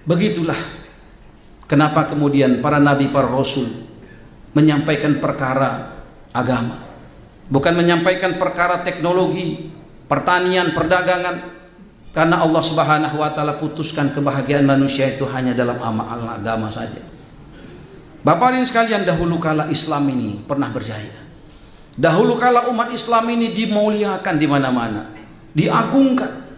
Begitulah kenapa kemudian para nabi, para rasul menyampaikan perkara agama, bukan menyampaikan perkara teknologi, pertanian, perdagangan. Karena Allah Subhanahu wa taala putuskan kebahagiaan manusia itu hanya dalam amal agama saja. Bapak ibu sekalian, dahulu kala Islam ini pernah berjaya. Dahulu kala umat Islam ini dimuliakan di mana-mana, diagungkan.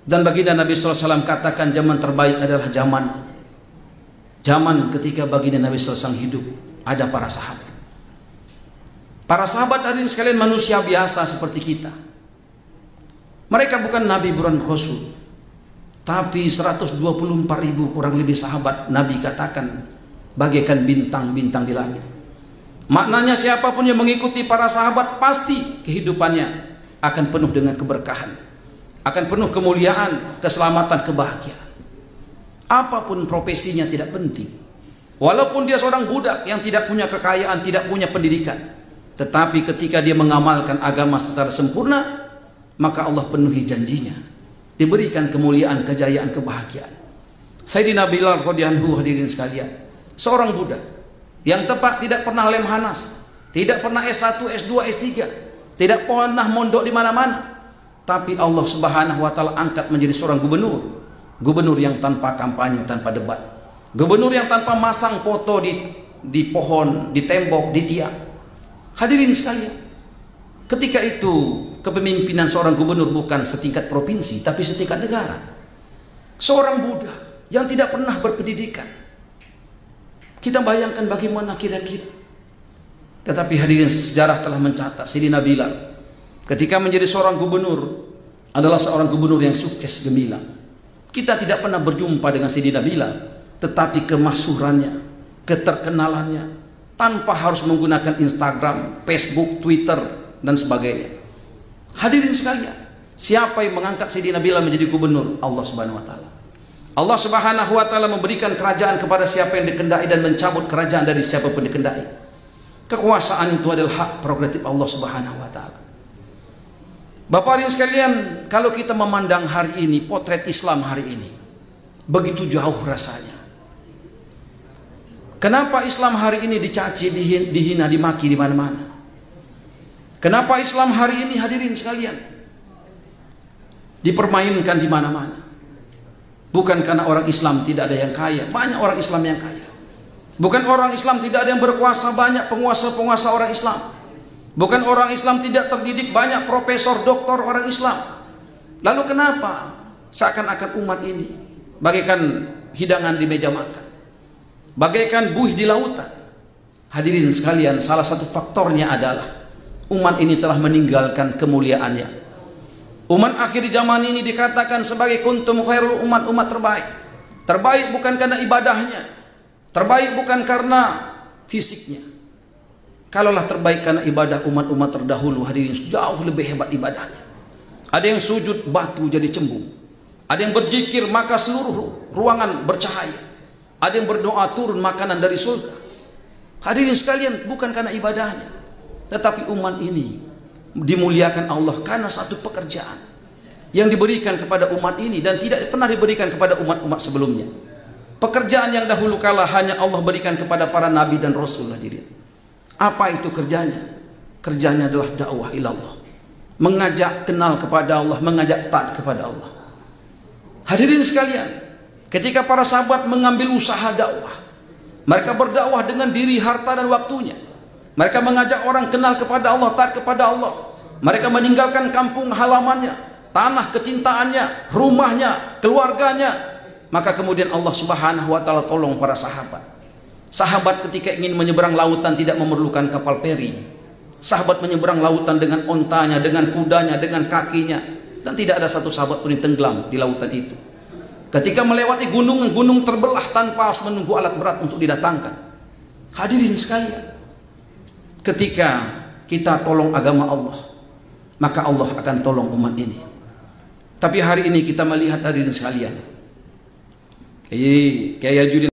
Dan baginda Nabi SAW katakan zaman terbaik adalah zaman ketika baginda Nabi SAW hidup, ada para sahabat. Para sahabat hadirin sekalian manusia biasa seperti kita. Mereka bukan Nabi, bukan Rasul, tapi 124.000 kurang lebih sahabat Nabi katakan bagaikan bintang-bintang di langit. Maknanya siapapun yang mengikuti para sahabat pasti kehidupannya akan penuh dengan keberkahan, akan penuh kemuliaan, keselamatan, kebahagiaan. Apapun profesinya tidak penting. Walaupun dia seorang budak yang tidak punya kekayaan, tidak punya pendidikan, tetapi ketika dia mengamalkan agama secara sempurna, maka Allah penuhi janjinya, diberikan kemuliaan, kejayaan, kebahagiaan. Sayyidina Bilal radhiyallahu anhu, hadirin sekalian, seorang budak yang tepat tidak pernah lemhanas, tidak pernah S1, S2, S3, tidak pernah mondok di mana-mana, tapi Allah Subhanahu wa taala angkat menjadi seorang gubernur yang tanpa kampanye, tanpa debat, gubernur yang tanpa masang foto di pohon, di tembok, di tiang. Hadirin sekalian, ketika itu kepemimpinan seorang gubernur bukan setingkat provinsi tapi setingkat negara. Seorang budak yang tidak pernah berpendidikan. Kita bayangkan bagaimana kira-kira. Tetapi hadirin, sejarah telah mencatat Sayyidina Bilal ketika menjadi seorang gubernur adalah seorang gubernur yang sukses gemilang. Kita tidak pernah berjumpa dengan Sayyidina Bilal, tetapi kemasyhurannya, keterkenalannya tanpa harus menggunakan Instagram, Facebook, Twitter dan sebagainya. Hadirin sekalian, siapa yang mengangkat Sayyidina Bilal menjadi gubernur? Allah Subhanahu wa taala. Allah Subhanahu wa taala memberikan kerajaan kepada siapa yang dikehendaki dan mencabut kerajaan dari siapa pun dikehendaki. Kekuasaan itu adalah hak prerogatif Allah Subhanahu wa taala. Bapak hadirin sekalian, kalau kita memandang hari ini, potret Islam hari ini begitu jauh rasanya. Kenapa Islam hari ini dicaci, dihina, dimaki di mana-mana? Kenapa Islam hari ini, hadirin sekalian, dipermainkan di mana-mana? Bukan karena orang Islam tidak ada yang kaya, banyak orang Islam yang kaya. Bukan orang Islam tidak ada yang berkuasa, banyak penguasa-penguasa orang Islam. Bukan orang Islam tidak terdidik, banyak profesor, doktor orang Islam. Lalu kenapa seakan-akan umat ini bagaikan hidangan di meja makan, bagaikan buih di lautan? Hadirin sekalian, salah satu faktornya adalah umat ini telah meninggalkan kemuliaannya. Umat akhir zaman ini dikatakan sebagai kuntum khairul umat terbaik. Terbaik bukan karena ibadahnya, terbaik bukan karena fisiknya. Kalaulah terbaik karena ibadah, umat-umat terdahulu hadirin jauh lebih hebat ibadahnya. Ada yang sujud batu jadi cembung, ada yang berzikir maka seluruh ruangan bercahaya, ada yang berdoa turun makanan dari surga. Hadirin sekalian, bukan karena ibadahnya, tetapi umat ini dimuliakan Allah karena satu pekerjaan yang diberikan kepada umat ini dan tidak pernah diberikan kepada umat-umat sebelumnya. Pekerjaan yang dahulu kala hanya Allah berikan kepada para nabi dan rasul. Hadirin, apa itu kerjanya? Kerjanya adalah dakwah ilallah, mengajak kenal kepada Allah, mengajak taat kepada Allah. Hadirin sekalian, ketika para sahabat mengambil usaha dakwah, mereka berdakwah dengan diri, harta dan waktunya. Mereka mengajak orang kenal kepada Allah, taat kepada Allah. Mereka meninggalkan kampung halamannya, tanah kecintaannya, rumahnya, keluarganya. Maka kemudian Allah Subhanahu wa taala tolong para sahabat. Sahabat ketika ingin menyeberang lautan tidak memerlukan kapal peri. Sahabat menyeberang lautan dengan ontanya, dengan kudanya, dengan kakinya, dan tidak ada satu sahabat pun yang tenggelam di lautan itu. Ketika melewati gunung terbelah tanpa harus menunggu alat berat untuk didatangkan. Hadirin sekalian, ketika kita tolong agama Allah, maka Allah akan tolong umat ini. Tapi hari ini kita melihat hadirin sekalian, Kiai Haji